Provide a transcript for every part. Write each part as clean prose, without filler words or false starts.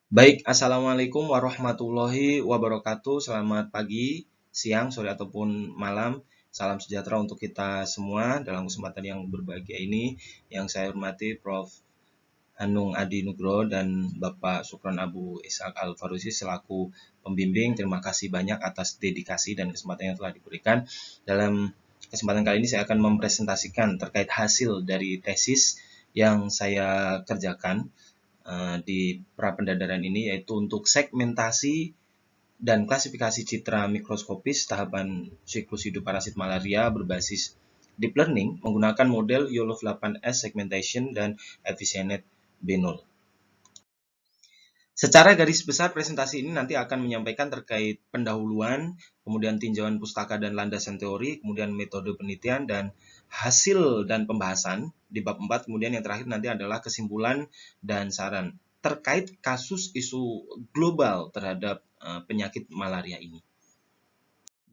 Baik, Assalamualaikum warahmatullahi wabarakatuh. Selamat pagi, siang, sore, ataupun malam. Salam sejahtera untuk kita semua dalam kesempatan yang berbahagia ini. Yang saya hormati Prof. Hanung Adi Nugroho dan Bapak Sukron Abu Ishak Al-Farusi selaku pembimbing. Terima kasih banyak atas dedikasi dan kesempatan yang telah diberikan. Dalam kesempatan kali ini saya akan mempresentasikan terkait hasil dari tesis yang saya kerjakan di pra-pendadaran ini, yaitu untuk segmentasi dan klasifikasi citra mikroskopis tahapan siklus hidup parasit malaria berbasis deep learning menggunakan model YOLOV 8S segmentation dan Efficient B0. Secara garis besar presentasi ini nanti akan menyampaikan terkait pendahuluan, kemudian tinjauan pustaka dan landasan teori, kemudian metode penelitian dan hasil dan pembahasan di bab 4, kemudian yang terakhir nanti adalah kesimpulan dan saran terkait kasus isu global terhadap penyakit malaria ini.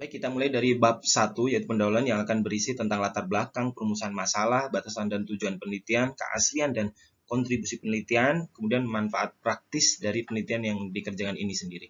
Baik, kita mulai dari bab 1, yaitu pendahuluan yang akan berisi tentang latar belakang, perumusan masalah, batasan dan tujuan penelitian, keaslian dan kontribusi penelitian, kemudian manfaat praktis dari penelitian yang dikerjakan ini sendiri.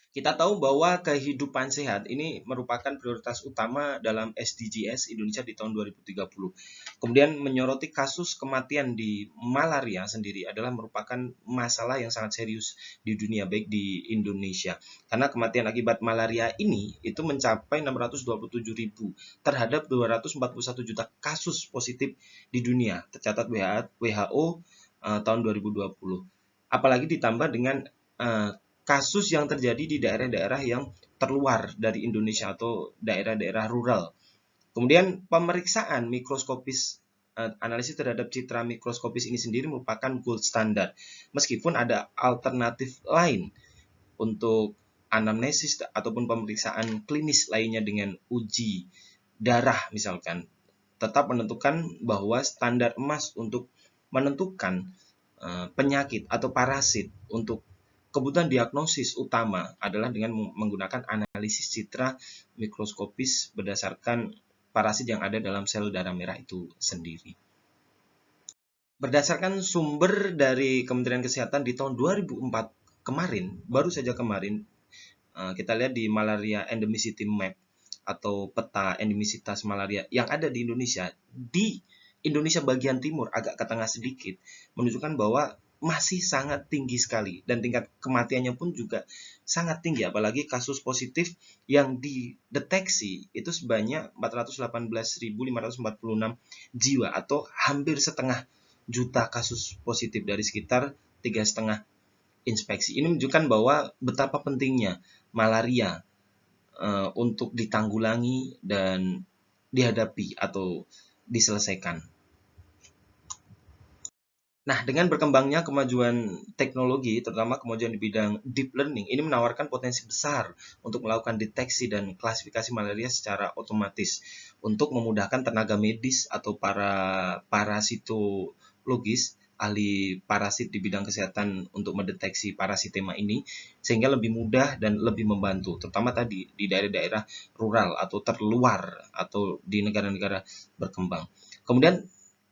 Kita tahu bahwa kehidupan sehat ini merupakan prioritas utama dalam SDGs Indonesia di tahun 2030. Kemudian menyoroti kasus kematian di malaria sendiri adalah merupakan masalah yang sangat serius di dunia, baik di Indonesia. Karena kematian akibat malaria ini itu mencapai 627.000 terhadap 241 juta kasus positif di dunia, tercatat WHO tahun 2020. Apalagi ditambah dengan kasus yang terjadi di daerah-daerah yang terluar dari Indonesia atau daerah-daerah rural. Kemudian pemeriksaan mikroskopis analisis terhadap citra mikroskopis ini sendiri merupakan gold standard. Meskipun ada alternatif lain untuk anamnesis ataupun pemeriksaan klinis lainnya dengan uji darah misalkan, tetap menentukan bahwa standar emas untuk menentukan penyakit atau parasit untuk kebutuhan diagnosis utama adalah dengan menggunakan analisis citra mikroskopis berdasarkan parasit yang ada dalam sel darah merah itu sendiri. Berdasarkan sumber dari Kementerian Kesehatan di tahun 2004 kemarin, baru saja kemarin, kita lihat di Malaria Endemicity Map atau peta endemisitas malaria yang ada di Indonesia bagian timur agak ke tengah sedikit, menunjukkan bahwa masih sangat tinggi sekali dan tingkat kematiannya pun juga sangat tinggi, apalagi kasus positif yang dideteksi itu sebanyak 418.546 jiwa atau hampir setengah juta kasus positif dari sekitar 3,5 inspeksi. Ini menunjukkan bahwa betapa pentingnya malaria untuk ditanggulangi dan dihadapi atau diselesaikan. Nah, dengan berkembangnya kemajuan teknologi, terutama kemajuan di bidang deep learning, ini menawarkan potensi besar untuk melakukan deteksi dan klasifikasi malaria secara otomatis untuk memudahkan tenaga medis atau para parasitologis, ahli parasit di bidang kesehatan untuk mendeteksi parasitema ini, sehingga lebih mudah dan lebih membantu, terutama tadi di daerah-daerah rural atau terluar atau di negara-negara berkembang. Kemudian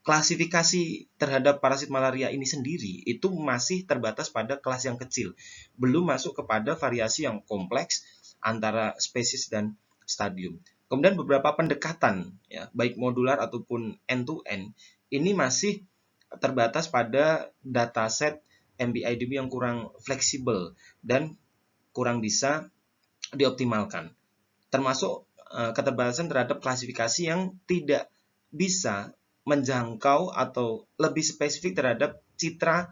klasifikasi terhadap parasit malaria ini sendiri itu masih terbatas pada kelas yang kecil, belum masuk kepada variasi yang kompleks antara spesies dan stadium. Kemudian beberapa pendekatan, ya, baik modular ataupun end-to-end, ini masih terbatas pada dataset MBIDB yang kurang fleksibel dan kurang bisa dioptimalkan. Termasuk keterbatasan terhadap klasifikasi yang tidak bisa menjangkau atau lebih spesifik terhadap citra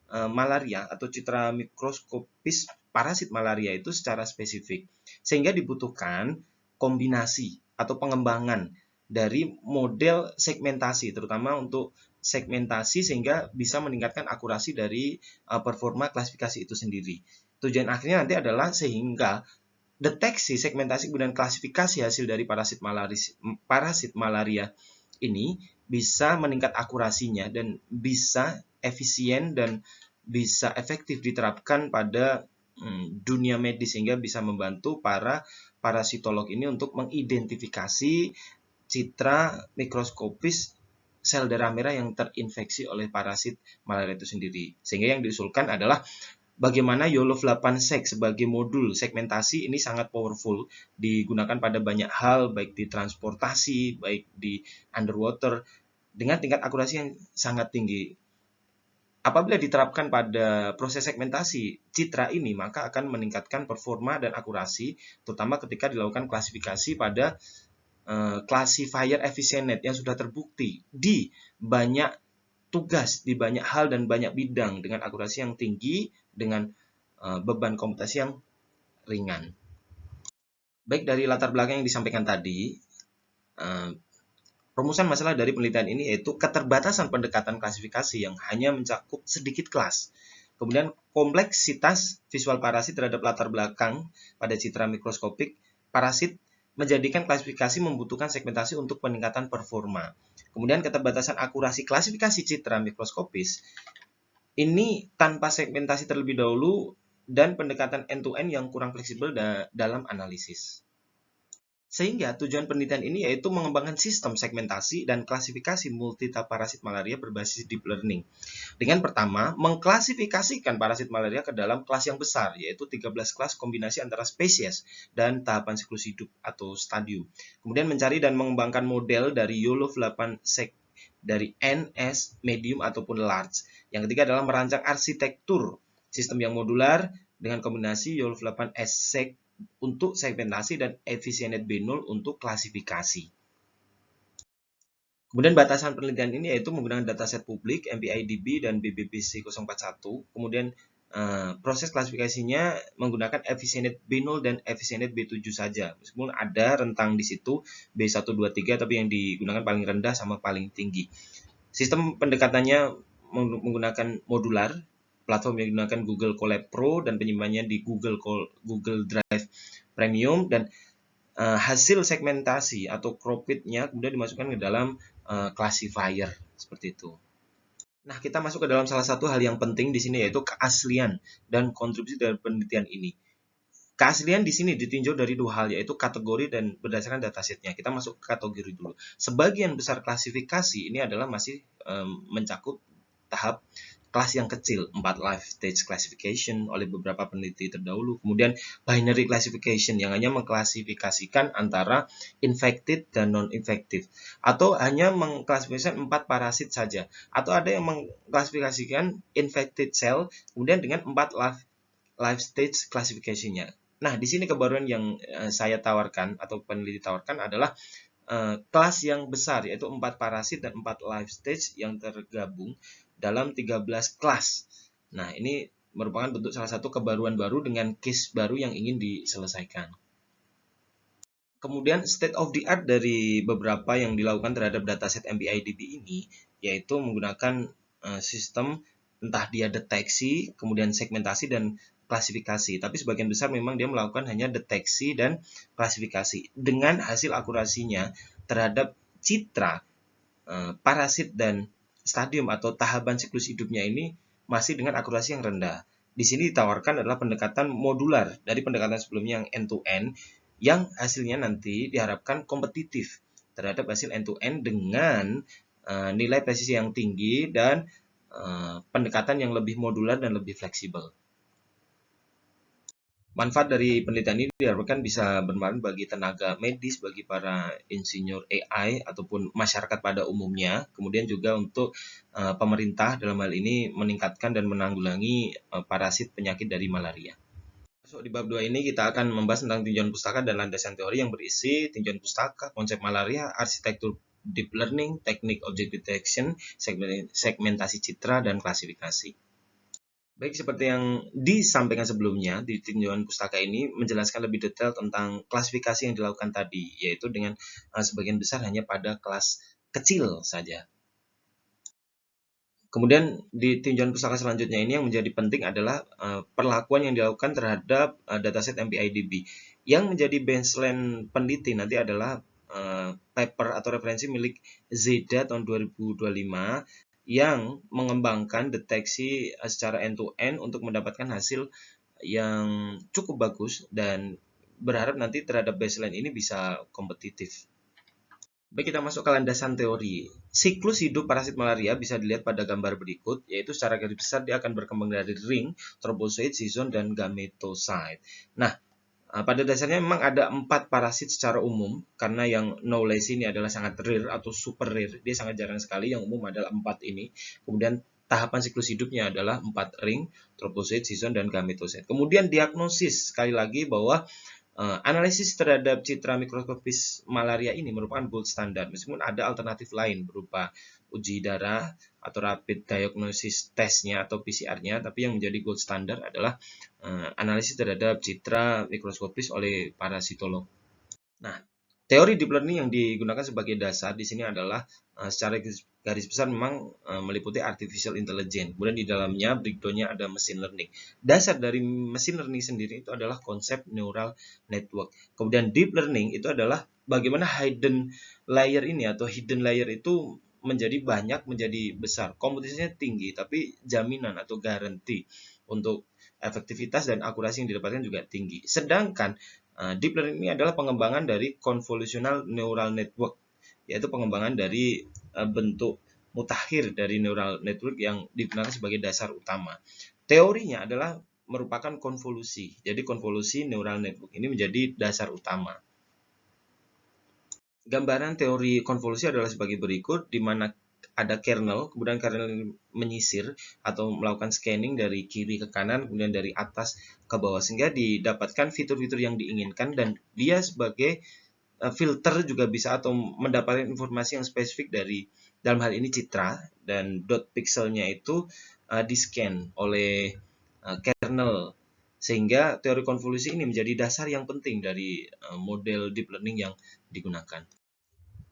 malaria atau citra mikroskopis parasit malaria itu secara spesifik. Sehingga dibutuhkan kombinasi atau pengembangan dari model segmentasi, terutama untuk segmentasi sehingga bisa meningkatkan akurasi dari performa klasifikasi itu sendiri. Tujuan akhirnya nanti adalah sehingga deteksi, segmentasi, kemudian klasifikasi hasil dari parasit malaria ini bisa meningkat akurasinya dan bisa efisien dan bisa efektif diterapkan pada dunia medis sehingga bisa membantu para parasitolog ini untuk mengidentifikasi citra mikroskopis sel darah merah yang terinfeksi oleh parasit malaria itu sendiri. Sehingga yang diusulkan adalah bagaimana YOLOv 8sec sebagai modul segmentasi ini sangat powerful, digunakan pada banyak hal, baik di transportasi, baik di underwater, dengan tingkat akurasi yang sangat tinggi. Apabila diterapkan pada proses segmentasi citra ini, maka akan meningkatkan performa dan akurasi, terutama ketika dilakukan klasifikasi pada classifier EfficientNet yang sudah terbukti di banyak tugas, di banyak hal dan banyak bidang dengan akurasi yang tinggi, dengan beban komputasi yang ringan. Baik dari latar belakang yang disampaikan tadi, rumusan masalah dari penelitian ini yaitu keterbatasan pendekatan klasifikasi yang hanya mencakup sedikit kelas. Kemudian kompleksitas visual parasit terhadap latar belakang pada citra mikroskopik parasit menjadikan klasifikasi membutuhkan segmentasi untuk peningkatan performa. Kemudian keterbatasan akurasi klasifikasi citra mikroskopis ini tanpa segmentasi terlebih dahulu dan pendekatan end-to-end yang kurang fleksibel dalam analisis. Sehingga tujuan penelitian ini yaitu mengembangkan sistem segmentasi dan klasifikasi multitap parasit malaria berbasis deep learning. Dengan pertama, mengklasifikasikan parasit malaria ke dalam kelas yang besar, yaitu 13 kelas kombinasi antara spesies dan tahapan siklus hidup atau stadium. Kemudian mencari dan mengembangkan model dari YOLOv 8sec dari N, S, medium ataupun large. Yang ketiga adalah merancang arsitektur sistem yang modular dengan kombinasi YOLOv 8sec untuk segmentasi dan EfficientNet B0 untuk klasifikasi. Kemudian batasan penelitian ini yaitu menggunakan dataset publik MPIDB dan BBBC 041. Kemudian proses klasifikasinya menggunakan EfficientNet B0 dan EfficientNet B7 saja. Meskipun ada rentang di situ B123, tapi yang digunakan paling rendah sama paling tinggi. Sistem pendekatannya menggunakan modular, platform yang digunakan Google Colab Pro dan penyimpanannya di Google Drive Premium, dan hasil segmentasi atau cropped-nya kemudian dimasukkan ke dalam classifier seperti itu. Nah, kita masuk ke dalam salah satu hal yang penting di sini yaitu keaslian dan kontribusi dari penelitian ini. Keaslian di sini ditinjau dari dua hal, yaitu kategori dan berdasarkan datasetnya. Kita masuk ke kategori dulu. Sebagian besar klasifikasi ini adalah masih mencakup tahap kelas yang kecil, 4 life stage classification oleh beberapa peneliti terdahulu. Kemudian binary classification yang hanya mengklasifikasikan antara infected dan non-infected. Atau hanya mengklasifikasikan 4 parasit saja. Atau ada yang mengklasifikasikan infected cell kemudian dengan 4 life stage classification-nya. Nah, di sini kebaruan yang saya tawarkan atau peneliti tawarkan adalah kelas yang besar, yaitu 4 parasit dan 4 life stage yang tergabung dalam 13 kelas. Nah, ini merupakan bentuk salah satu kebaruan baru dengan case baru yang ingin diselesaikan. Kemudian state of the art dari beberapa yang dilakukan terhadap dataset MPIDB ini, yaitu menggunakan sistem entah dia deteksi, kemudian segmentasi dan klasifikasi. Tapi sebagian besar memang dia melakukan hanya deteksi dan klasifikasi. Dengan hasil akurasinya terhadap citra, parasit dan stadium atau tahapan siklus hidupnya ini masih dengan akurasi yang rendah. Di sini ditawarkan adalah pendekatan modular dari pendekatan sebelumnya yang end-to-end, yang hasilnya nanti diharapkan kompetitif terhadap hasil end-to-end dengan nilai presisi yang tinggi dan pendekatan yang lebih modular dan lebih fleksibel. Manfaat dari penelitian ini diharapkan bisa bermanfaat bagi tenaga medis, bagi para insinyur AI ataupun masyarakat pada umumnya. Kemudian juga untuk pemerintah dalam hal ini meningkatkan dan menanggulangi parasit penyakit dari malaria. So, di bab 2 ini kita akan membahas tentang tinjauan pustaka dan landasan teori yang berisi tinjauan pustaka, konsep malaria, arsitektur deep learning, teknik object detection, segmentasi citra, dan klasifikasi. Baik, seperti yang disampaikan sebelumnya, di tinjauan pustaka ini menjelaskan lebih detail tentang klasifikasi yang dilakukan tadi, yaitu dengan sebagian besar hanya pada kelas kecil saja. Kemudian di tinjauan pustaka selanjutnya ini yang menjadi penting adalah perlakuan yang dilakukan terhadap dataset MPIDB. Yang menjadi baseline peneliti nanti adalah paper atau referensi milik Zeda tahun 2025 yang mengembangkan deteksi secara end-to-end untuk mendapatkan hasil yang cukup bagus dan berharap nanti terhadap baseline ini bisa kompetitif. Baik, kita masuk ke landasan teori. Siklus hidup parasit malaria bisa dilihat pada gambar berikut, yaitu secara garis besar dia akan berkembang dari ring, trophozoite, zizon, dan gametocyte. Nah, pada dasarnya memang ada 4 parasit secara umum, karena yang knowledge ini adalah sangat rare atau super rare, dia sangat jarang sekali, yang umum adalah 4 ini. Kemudian tahapan siklus hidupnya adalah 4 ring, trophozoite, zizon, dan gametocyte. Kemudian diagnosis, sekali lagi bahwa analisis terhadap citra mikroskopis malaria ini merupakan gold standard, meskipun ada alternatif lain berupa uji darah atau rapid diagnosis testnya atau PCR-nya, tapi yang menjadi gold standard adalah analisis terhadap citra mikroskopis oleh para sitolog. Nah, teori deep learning yang digunakan sebagai dasar di sini adalah secara garis besar memang meliputi artificial intelligence. Kemudian di dalamnya breakdown-nya ada machine learning. Dasar dari machine learning sendiri itu adalah konsep neural network. Kemudian deep learning itu adalah bagaimana hidden layer ini atau hidden layer itu menjadi banyak, menjadi besar. Komputasinya tinggi, tapi jaminan atau garansi untuk efektivitas dan akurasi yang didapatkan juga tinggi. Sedangkan deep learning ini adalah pengembangan dari convolutional neural network, yaitu pengembangan dari bentuk mutakhir dari neural network yang digunakan sebagai dasar utama. Teorinya adalah merupakan konvolusi. Jadi konvolusi neural network ini menjadi dasar utama. Gambaran teori konvolusi adalah sebagai berikut, di mana ada kernel, kemudian kernel menyisir atau melakukan scanning dari kiri ke kanan, kemudian dari atas ke bawah, sehingga didapatkan fitur-fitur yang diinginkan, dan dia sebagai filter juga bisa atau mendapatkan informasi yang spesifik dari dalam hal ini citra, dan dot pixelnya itu di-scan oleh kernel, sehingga teori konvolusi ini menjadi dasar yang penting dari model deep learning yang digunakan.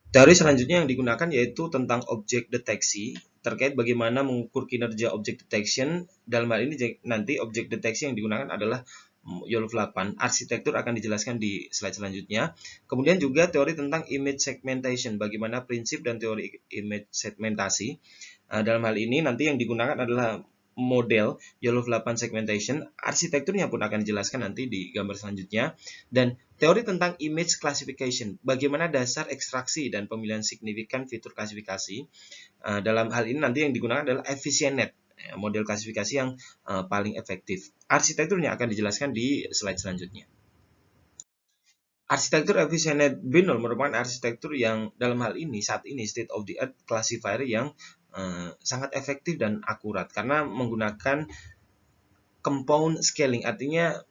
Teori selanjutnya yang digunakan yaitu tentang objek deteksi, terkait bagaimana mengukur kinerja objek detection. Dalam hal ini nanti objek deteksi yang digunakan adalah YOLOv 8. Arsitektur akan dijelaskan di slide selanjutnya. Kemudian juga teori tentang image segmentation, bagaimana prinsip dan teori image segmentasi. Dalam hal ini nanti yang digunakan adalah model YOLOv 8 segmentation. Arsitekturnya pun akan dijelaskan nanti di gambar selanjutnya. Dan teori tentang image classification, bagaimana dasar ekstraksi dan pemilihan signifikan fitur klasifikasi. Dalam hal ini nanti yang digunakan adalah EfficientNet, model klasifikasi yang paling efektif. Arsitekturnya akan dijelaskan di slide selanjutnya. Arsitektur EfficientNet Binol merupakan arsitektur yang dalam hal ini saat ini state of the art classifier yang sangat efektif dan akurat, karena menggunakan compound scaling, artinya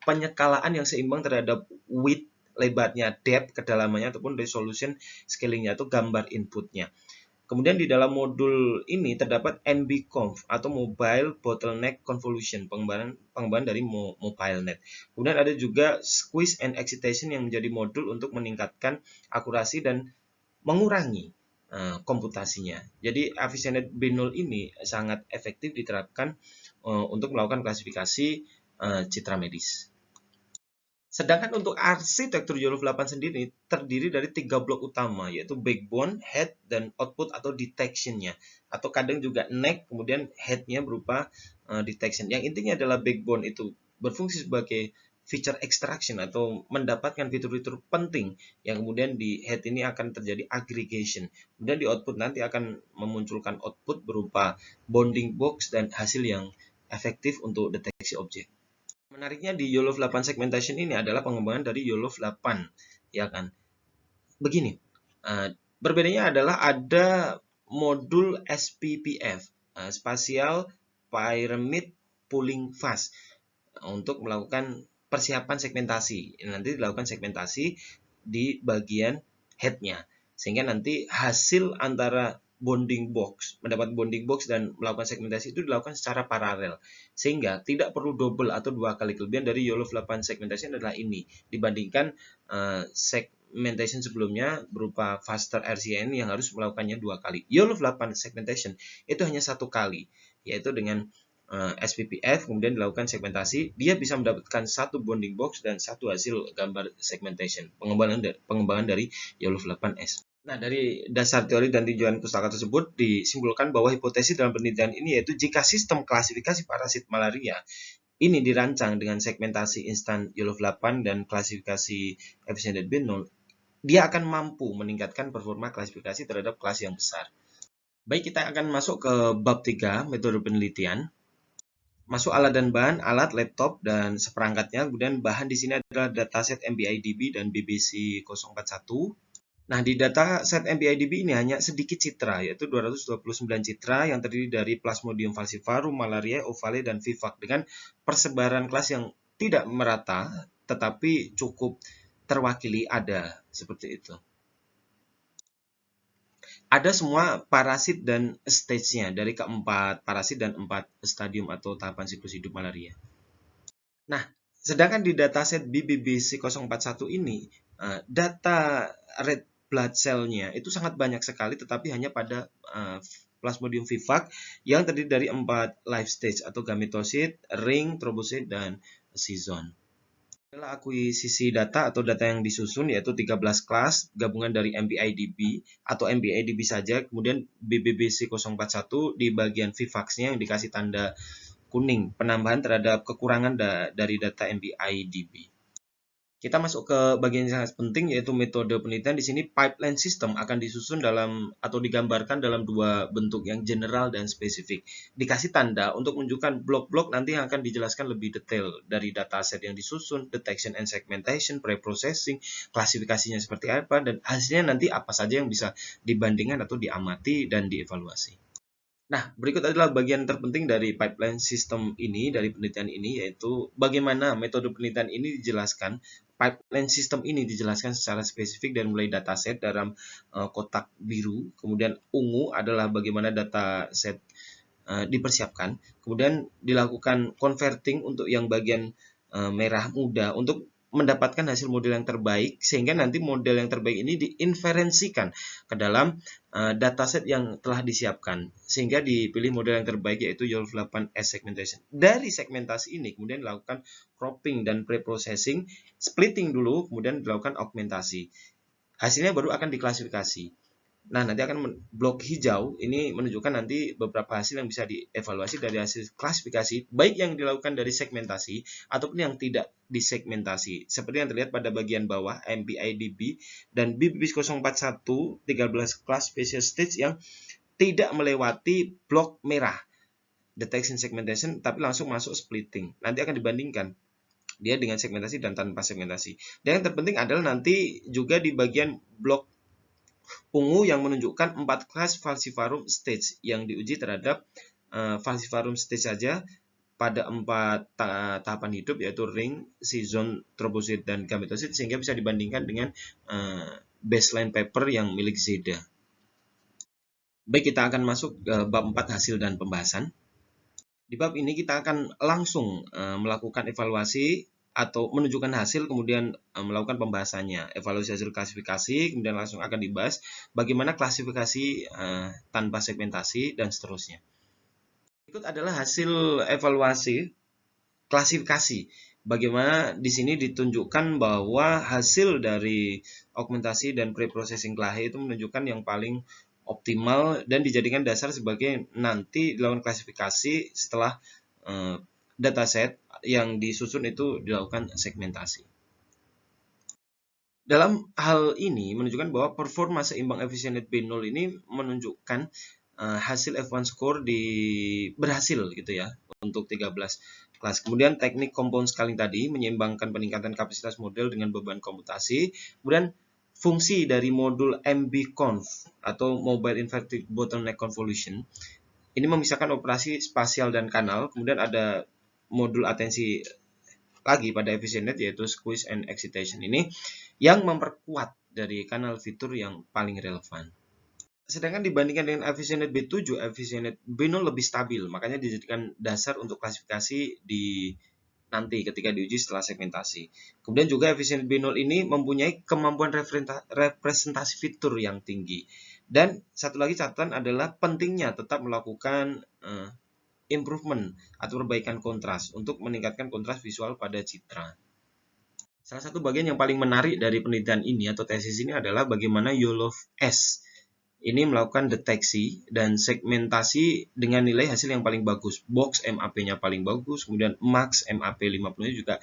penyekalaan yang seimbang terhadap width, lebarnya, depth, kedalamannya, ataupun resolution scalingnya atau gambar inputnya. Kemudian di dalam modul ini terdapat NB-Conv atau Mobile Bottleneck Convolution, pengembangan dari MobileNet. Kemudian ada juga Squeeze and Excitation yang menjadi modul untuk meningkatkan akurasi dan mengurangi komputasinya. Jadi EfficientNet Binol ini sangat efektif diterapkan untuk melakukan klasifikasi citra medis. Sedangkan untuk arsitektur YOLOv 8 sendiri terdiri dari 3 blok utama, yaitu backbone, head, dan output atau detection-nya. Atau kadang juga neck, kemudian head-nya berupa detection. Yang intinya adalah backbone itu berfungsi sebagai feature extraction atau mendapatkan fitur-fitur penting, yang kemudian di head ini akan terjadi aggregation. Kemudian di output nanti akan memunculkan output berupa bounding box dan hasil yang efektif untuk deteksi objek. Menariknya di YOLOv 8 segmentation ini adalah pengembangan dari YOLOv 8, ya kan? Begini, berbedanya adalah ada modul SPPF, Spatial Pyramid Pooling Fast, untuk melakukan persiapan segmentasi. Nanti dilakukan segmentasi di bagian head-nya, sehingga nanti hasil antara mendapat bounding box dan melakukan segmentasi itu dilakukan secara paralel, sehingga tidak perlu double atau 2 kali. Kelebihan dari YOLOv 8 segmentation adalah ini dibandingkan segmentation sebelumnya berupa faster RCN yang harus melakukannya 2 kali. YOLOv 8 segmentation itu hanya 1 kali, yaitu dengan SPPF, kemudian dilakukan segmentasi, dia bisa mendapatkan 1 bounding box dan 1 hasil gambar segmentation, pengembangan dari YOLOv 8S. Nah, dari dasar teori dan tinjauan pustaka tersebut disimpulkan bahwa hipotesis dalam penelitian ini yaitu jika sistem klasifikasi parasit malaria ini dirancang dengan segmentasi instan YOLOv 8 dan klasifikasi EfficientNet Binol, dia akan mampu meningkatkan performa klasifikasi terhadap kelas yang besar. Baik, kita akan masuk ke bab 3, metode penelitian. Masuk alat dan bahan, alat, laptop, dan seperangkatnya. Kemudian bahan di sini adalah dataset MBIDB dan BBC 041. Nah, di dataset MBIDB ini hanya sedikit citra, yaitu 229 citra yang terdiri dari Plasmodium falciparum, Malariae, Ovale, dan Vivax dengan persebaran kelas yang tidak merata, tetapi cukup terwakili ada seperti itu. Ada semua parasit dan stage-nya dari keempat parasit dan 4 stadium atau tahapan siklus hidup malaria. Nah, sedangkan di dataset BBBC 041 ini, data red blood cell-nya itu sangat banyak sekali, tetapi hanya pada Plasmodium vivax yang terdiri dari 4 life stage atau gametosit, ring, trombosit, dan season. Adalah akuisisi data atau data yang disusun, yaitu 13 kelas gabungan dari MBIDB atau MBIDB saja, kemudian BBBC 041 di bagian Vivax-nya yang dikasih tanda kuning, penambahan terhadap kekurangan dari data MBIDB. Kita masuk ke bagian yang sangat penting, yaitu metode penelitian. Di sini pipeline system akan disusun dalam atau digambarkan dalam dua bentuk, yang general dan spesifik. Dikasih tanda untuk menunjukkan blok-blok nanti yang akan dijelaskan lebih detail dari dataset yang disusun, detection and segmentation, pre-processing, klasifikasinya seperti apa, dan hasilnya nanti apa saja yang bisa dibandingkan atau diamati dan dievaluasi. Nah, berikut adalah bagian terpenting dari pipeline system ini, dari penelitian ini, yaitu bagaimana metode penelitian ini dijelaskan. Pipeline system ini dijelaskan secara spesifik dan mulai dataset dalam kotak biru, kemudian ungu adalah bagaimana dataset dipersiapkan, kemudian dilakukan converting untuk yang bagian merah muda untuk mendapatkan hasil model yang terbaik, sehingga nanti model yang terbaik ini diinferensikan ke dalam dataset yang telah disiapkan, sehingga dipilih model yang terbaik, yaitu YOLF8S segmentation. Dari segmentasi ini kemudian dilakukan cropping dan pre-processing, splitting dulu, kemudian dilakukan augmentasi. Hasilnya baru akan diklasifikasi. Nah, nanti akan blok hijau ini menunjukkan nanti beberapa hasil yang bisa dievaluasi dari hasil klasifikasi, baik yang dilakukan dari segmentasi ataupun yang tidak disegmentasi. Seperti yang terlihat pada bagian bawah, MBIDB dan BBB 041, 13 kelas spesial stage yang tidak melewati blok merah, detection segmentation, tapi langsung masuk splitting. Nanti akan dibandingkan dia dengan segmentasi dan tanpa segmentasi. Dan yang terpenting adalah nanti juga di bagian blok ungu yang menunjukkan 4 kelas falciparum stage yang diuji terhadap falciparum stage saja pada 4 tahapan hidup, yaitu ring, season, trombosit, dan gametosit, sehingga bisa dibandingkan dengan baseline paper yang milik Zeda. Baik, kita akan masuk ke bab 4, hasil dan pembahasan. Di bab ini kita akan langsung melakukan evaluasi atau menunjukkan hasil, kemudian melakukan pembahasannya, evaluasi hasil klasifikasi, kemudian langsung akan dibahas bagaimana klasifikasi tanpa segmentasi, dan seterusnya. Berikut adalah hasil evaluasi klasifikasi. Bagaimana di sini ditunjukkan bahwa hasil dari augmentasi dan pre-processing kelahi itu menunjukkan yang paling optimal dan dijadikan dasar sebagai nanti dilakukan klasifikasi setelah dataset yang disusun itu dilakukan segmentasi. Dalam hal ini menunjukkan bahwa performa seimbang efisien B0 ini menunjukkan hasil F1 score berhasil gitu ya untuk 13 kelas. Kemudian teknik compound scaling tadi menyeimbangkan peningkatan kapasitas model dengan beban komputasi. Kemudian fungsi dari modul MBConv atau Mobile Inverted Bottleneck Convolution ini memisahkan operasi spasial dan kanal. Kemudian ada modul atensi lagi pada EfficientNet, yaitu squeeze and excitation ini yang memperkuat dari kanal fitur yang paling relevan. Sedangkan dibandingkan dengan EfficientNet B7, EfficientNet B0 lebih stabil, makanya dijadikan dasar untuk klasifikasi di nanti ketika diuji setelah segmentasi. Kemudian juga EfficientNet B0 ini mempunyai kemampuan representasi fitur yang tinggi. Dan satu lagi catatan adalah pentingnya tetap melakukan improvement atau perbaikan kontras untuk meningkatkan kontras visual pada citra. Salah satu bagian yang paling menarik dari penelitian ini atau tesis ini adalah bagaimana YOLF-S ini melakukan deteksi dan segmentasi dengan nilai hasil yang paling bagus. Box MAP-nya paling bagus, kemudian Max MAP 50-nya juga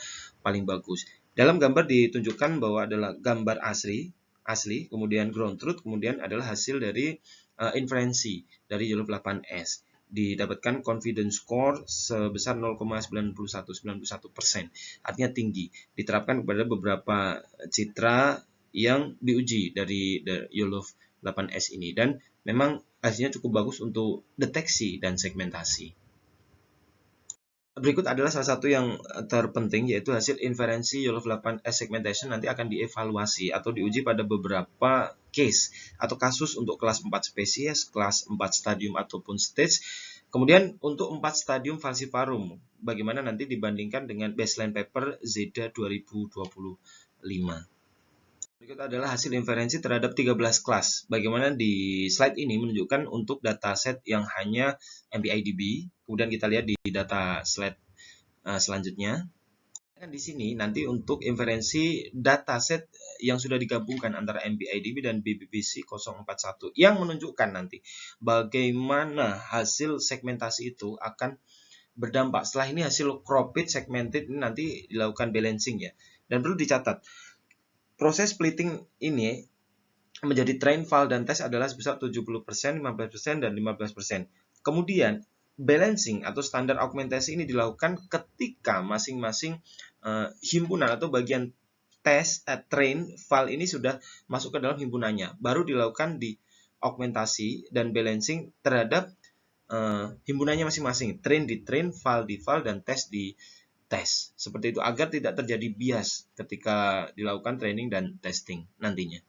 paling bagus. Dalam gambar ditunjukkan bahwa adalah gambar asli asli, kemudian ground truth, kemudian adalah hasil dari inferensi dari YOLOV 8S. Didapatkan confidence score sebesar 0,91%, artinya tinggi. Diterapkan kepada beberapa citra yang diuji dari YOLOV 8S ini, dan memang hasilnya cukup bagus untuk deteksi dan segmentasi. Berikut adalah salah satu yang terpenting, yaitu hasil inferensi YOLOV 8S segmentation nanti akan dievaluasi atau diuji pada beberapa case atau kasus untuk kelas 4 spesies, kelas 4 stadium ataupun stage. Kemudian untuk 4 stadium falciparum, bagaimana nanti dibandingkan dengan baseline paper ZEDA 2025. Berikut adalah hasil inferensi terhadap 13 kelas. Bagaimana di slide ini menunjukkan untuk dataset yang hanya MBIDB. Kemudian kita lihat di data slide selanjutnya. Di sini nanti untuk inferensi dataset yang sudah digabungkan antara MBIDB dan BBBC 041 yang menunjukkan nanti bagaimana hasil segmentasi itu akan berdampak. Setelah ini hasil cropped segmented ini nanti dilakukan balancing ya. Dan perlu dicatat, proses splitting ini menjadi train, val, dan test adalah sebesar 70%, 15%, dan 15%. Kemudian, balancing atau standar augmentasi ini dilakukan ketika masing-masing himpunan atau bagian test, train, val ini sudah masuk ke dalam himpunannya. Baru dilakukan di augmentasi dan balancing terhadap himpunannya masing-masing. Train di train, val di val, dan test di tes. Seperti itu agar tidak terjadi bias ketika dilakukan training dan testing nantinya.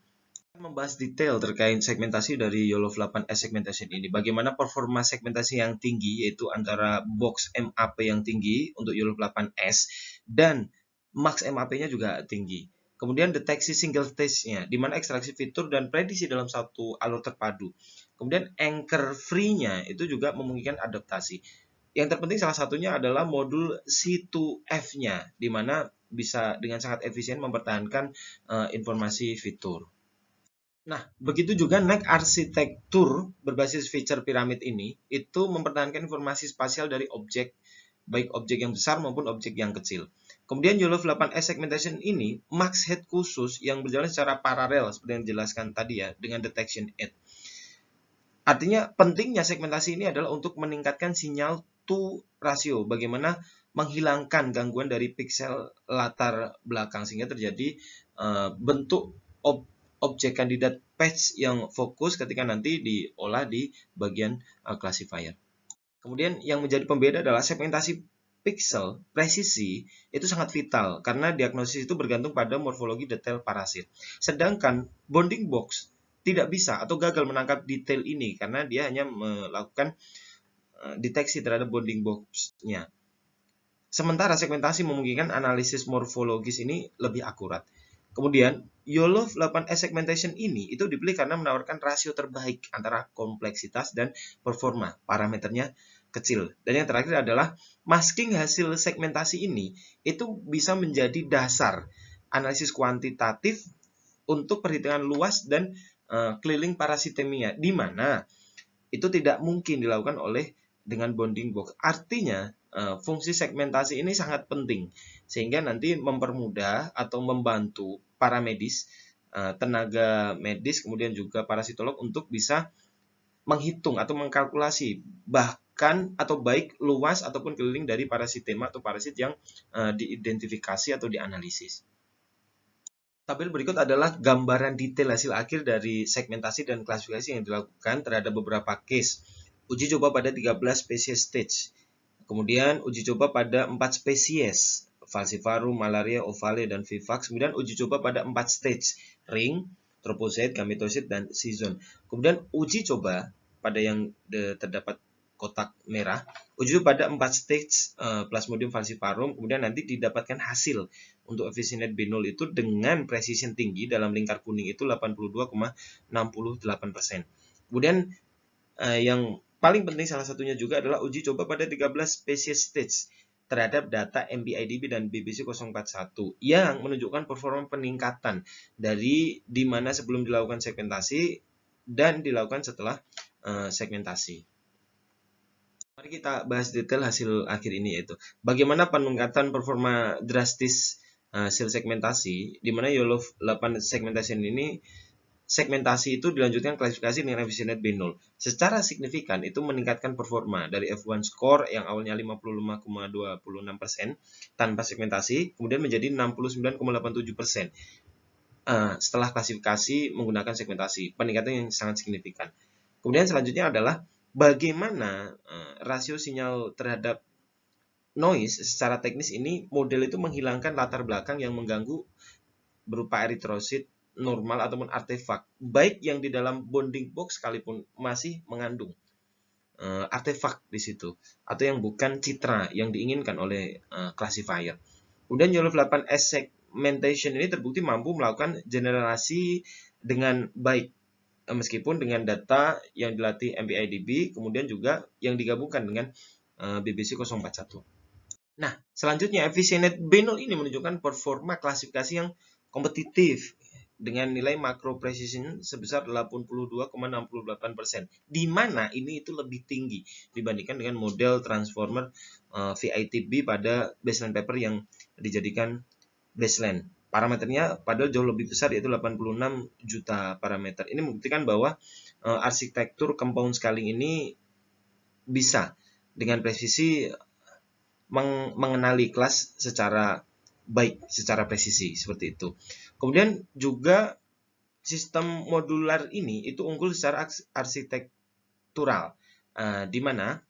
Membahas detail terkait segmentasi dari YOLOV 8S segmentation ini. Bagaimana performa segmentasi yang tinggi, yaitu antara box MAP yang tinggi untuk YOLOV 8S dan max MAP-nya juga tinggi. Kemudian deteksi single stage-nya, di mana ekstraksi fitur dan prediksi dalam satu alur terpadu. Kemudian anchor free-nya itu juga memungkinkan adaptasi. Yang terpenting salah satunya adalah modul C2F-nya, di mana bisa dengan sangat efisien mempertahankan informasi fitur. Nah, begitu juga next arsitektur berbasis feature piramid ini, itu mempertahankan informasi spasial dari objek, baik objek yang besar maupun objek yang kecil. Kemudian YOLOV 8S segmentation ini, max head khusus yang berjalan secara paralel, seperti yang dijelaskan tadi ya, dengan detection aid. Artinya pentingnya segmentasi ini adalah untuk meningkatkan sinyal to ratio, bagaimana menghilangkan gangguan dari piksel latar belakang sehingga terjadi bentuk objek kandidat patch yang fokus ketika nanti diolah di bagian classifier. Kemudian yang menjadi pembeda adalah segmentasi pixel presisi itu sangat vital karena diagnosis itu bergantung pada morfologi detail parasit. Sedangkan bounding box tidak bisa atau gagal menangkap detail ini karena dia hanya melakukan deteksi terhadap bounding box-nya. Sementara segmentasi memungkinkan analisis morfologis ini lebih akurat. Kemudian, YOLOV 8S segmentation ini itu dipilih karena menawarkan rasio terbaik antara kompleksitas dan performa. Parameternya kecil. Dan yang terakhir adalah masking hasil segmentasi ini itu bisa menjadi dasar analisis kuantitatif untuk perhitungan luas dan keliling parasitemia, di mana itu tidak mungkin dilakukan oleh dengan bounding box. Artinya, fungsi segmentasi ini sangat penting, sehingga nanti mempermudah atau membantu para medis, tenaga medis, kemudian juga parasitolog untuk bisa menghitung atau mengkalkulasi bahkan atau baik luas ataupun keliling dari parasitema atau parasit yang diidentifikasi atau dianalisis. Tabel berikut adalah gambaran detail hasil akhir dari segmentasi dan klasifikasi yang dilakukan terhadap beberapa case. Uji coba pada 13 spesies stage. Kemudian uji coba pada 4 spesies, Falciparum, Malaria, Ovale, dan Vivax. Kemudian uji coba pada 4 stage, ring, tropozoid, gametosid, dan season. Kemudian uji coba pada yang terdapat kotak merah, uji coba pada 4 stage Plasmodium falciparum, kemudian nanti didapatkan hasil untuk efisiensi B0 itu dengan precision tinggi dalam lingkar kuning itu 82,68%. Kemudian yang paling penting salah satunya juga adalah uji coba pada 13 spesies stage terhadap data MBIDB dan BBC 041 yang menunjukkan performa peningkatan dari di mana sebelum dilakukan segmentasi dan dilakukan setelah segmentasi. Mari kita bahas detail hasil akhir ini, yaitu bagaimana peningkatan performa drastis hasil segmentasi, di mana YOLOV 8 segmentation ini segmentasi itu dilanjutkan klasifikasi dengan efisienet B0. Secara signifikan itu meningkatkan performa dari F1 score yang awalnya 55,26% tanpa segmentasi, kemudian menjadi 69,87% setelah klasifikasi menggunakan segmentasi. Peningkatan yang sangat signifikan. Kemudian selanjutnya adalah bagaimana rasio sinyal terhadap noise secara teknis ini. Model itu menghilangkan latar belakang yang mengganggu berupa eritrosit normal ataupun artefak, baik yang di dalam bounding box sekalipun masih mengandung artefak di situ, atau yang bukan citra yang diinginkan oleh classifier. Kemudian YOLOv 8S segmentation ini terbukti mampu melakukan generasi dengan baik, meskipun dengan data yang dilatih MPIDB, kemudian juga yang digabungkan dengan BBC 041. Nah, selanjutnya efisienet B0 ini menunjukkan performa klasifikasi yang kompetitif dengan nilai macro precision sebesar 82,68%, di mana ini itu lebih tinggi dibandingkan dengan model transformer VITB pada baseline paper yang dijadikan baseline. Parameternya padahal jauh lebih besar, yaitu 86 juta parameter. Ini membuktikan bahwa arsitektur compound scaling ini bisa dengan presisi mengenali kelas secara baik, secara presisi, seperti itu. Kemudian juga sistem modular ini itu unggul secara arsitektural, di mana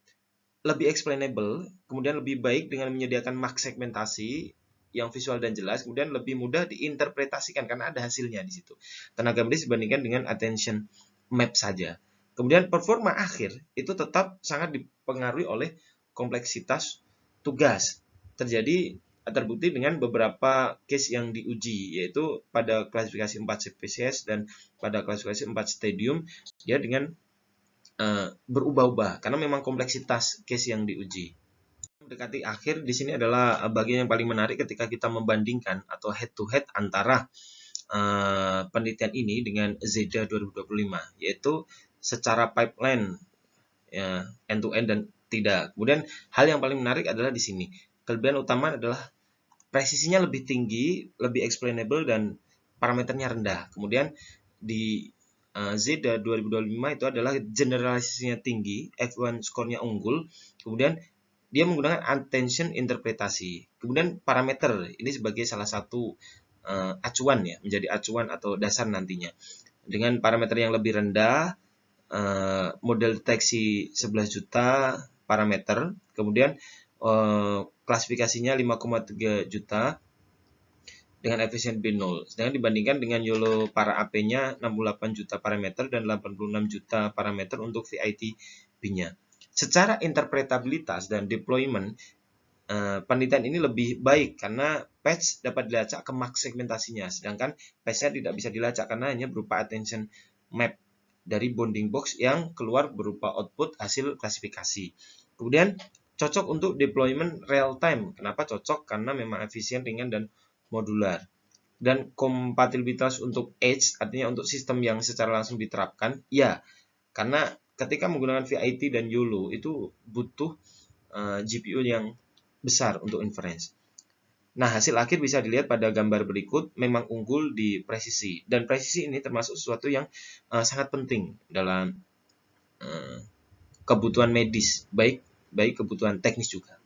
lebih explainable, kemudian lebih baik dengan menyediakan max segmentasi yang visual dan jelas, kemudian lebih mudah diinterpretasikan karena ada hasilnya di situ. Tenaga medis dibandingkan dengan attention map saja. Kemudian performa akhir itu tetap sangat dipengaruhi oleh kompleksitas tugas. Terbukti dengan beberapa case yang diuji, yaitu pada klasifikasi 4 spesies dan pada klasifikasi 4 stadium, dia dengan berubah-ubah karena memang kompleksitas case yang diuji. Mendekati akhir, di sini adalah bagian yang paling menarik ketika kita membandingkan atau head to head antara penelitian ini dengan ZEDA 2025, yaitu secara pipeline ya, end to end dan tidak. Kemudian hal yang paling menarik adalah di sini. Kelebihan utama adalah presisinya lebih tinggi, lebih explainable, dan parameternya rendah. Kemudian di ZEDA 2025 itu adalah generalisasinya tinggi, F1 skornya unggul, kemudian dia menggunakan attention interpretasi. Kemudian parameter ini sebagai salah satu acuan ya, menjadi acuan atau dasar nantinya. Dengan parameter yang lebih rendah, model deteksi 11 juta parameter, kemudian klasifikasinya 5,3 juta dengan efisien B0. Sedangkan dibandingkan dengan YOLO para AP-nya 68 juta parameter dan 86 juta parameter untuk VITB-nya. Secara interpretabilitas dan deployment, penelitian ini lebih baik karena patch dapat dilacak ke max segmentasinya, sedangkan patch-nya tidak bisa dilacak karena hanya berupa attention map dari bounding box yang keluar berupa output hasil klasifikasi. Kemudian cocok untuk deployment real time. Kenapa cocok? Karena memang efisien, ringan, dan modular. Dan kompatibilitas untuk edge, artinya untuk sistem yang secara langsung diterapkan, ya. Karena ketika menggunakan VIT dan YOLO itu butuh GPU yang besar untuk inference. Nah, hasil akhir bisa dilihat pada gambar berikut, memang unggul di presisi. Dan presisi ini termasuk sesuatu yang sangat penting dalam kebutuhan medis, baik kebutuhan teknis juga.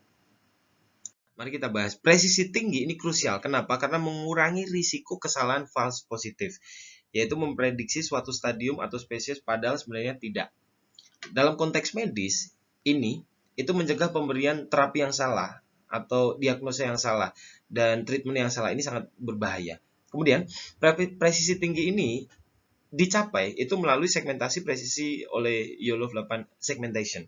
Mari kita bahas. Presisi tinggi ini krusial. Kenapa? Karena mengurangi risiko kesalahan false positif, yaitu memprediksi suatu stadium atau spesies padahal sebenarnya tidak. Dalam konteks medis, ini itu mencegah pemberian terapi yang salah atau diagnosa yang salah dan treatment yang salah. Ini sangat berbahaya. Kemudian, presisi tinggi ini dicapai itu melalui segmentasi presisi oleh YOLOv 8 segmentation,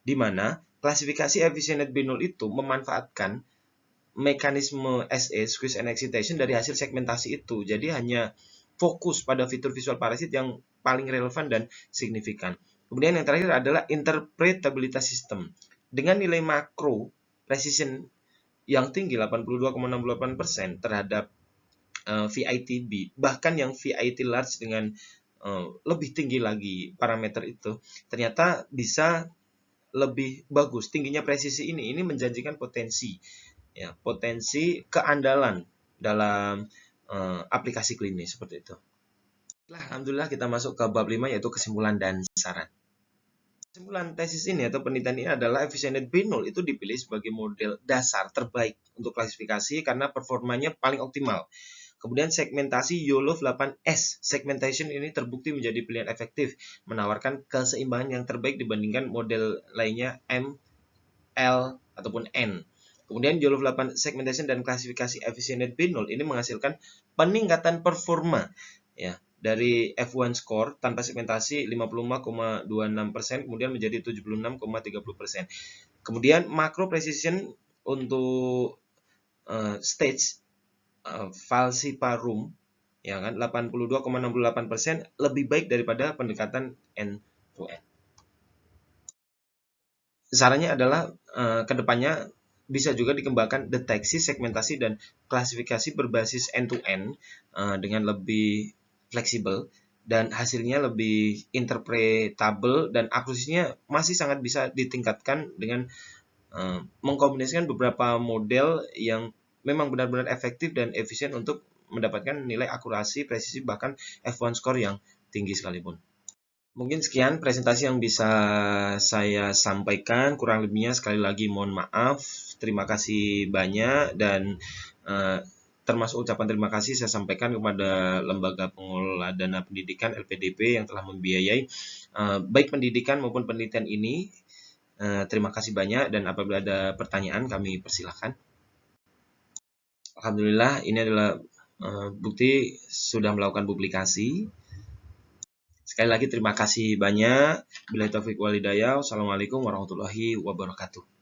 di mana klasifikasi efisienet B0 itu memanfaatkan mekanisme SE, squeeze and excitation, dari hasil segmentasi itu. Jadi hanya fokus pada fitur visual parasit yang paling relevan dan signifikan. Kemudian yang terakhir adalah interpretabilitas sistem. Dengan nilai makro precision yang tinggi 82,68% terhadap VITB, bahkan yang VIT large dengan lebih tinggi lagi parameter itu, ternyata bisa lebih bagus. Tingginya presisi ini menjanjikan potensi keandalan dalam aplikasi klinis seperti itu. Alhamdulillah kita masuk ke bab 5 yaitu kesimpulan dan saran. Kesimpulan tesis ini atau penelitian ini adalah efficiented binul itu dipilih sebagai model dasar terbaik untuk klasifikasi karena performanya paling optimal. Kemudian segmentasi YOLOV 8S. Segmentation ini terbukti menjadi pilihan efektif, menawarkan keseimbangan yang terbaik dibandingkan model lainnya M, L, ataupun N. Kemudian YOLOV 8 segmentation dan klasifikasi efficiented binul ini menghasilkan peningkatan performa ya dari F1 score tanpa segmentasi 55,26% kemudian menjadi 76,30%. Kemudian macro precision untuk stage falciparum ya kan 82,68% lebih baik daripada pendekatan end to end. Sarannya adalah kedepannya bisa juga dikembangkan deteksi, segmentasi, dan klasifikasi berbasis end-to-end dengan lebih fleksibel dan hasilnya lebih interpretable dan akurasinya masih sangat bisa ditingkatkan dengan mengkombinasikan beberapa model yang memang benar-benar efektif dan efisien untuk mendapatkan nilai akurasi, presisi, bahkan F1 score yang tinggi sekalipun. Mungkin sekian presentasi yang bisa saya sampaikan, kurang lebihnya sekali lagi mohon maaf. Terima kasih banyak dan termasuk ucapan terima kasih saya sampaikan kepada Lembaga Pengelola Dana Pendidikan LPDP yang telah membiayai baik pendidikan maupun penelitian ini. Terima kasih banyak dan apabila ada pertanyaan kami persilahkan. Alhamdulillah ini adalah bukti sudah melakukan publikasi. Sekali lagi terima kasih banyak. Billahi taufiq wal hidayah. Wassalamualaikum warahmatullahi wabarakatuh.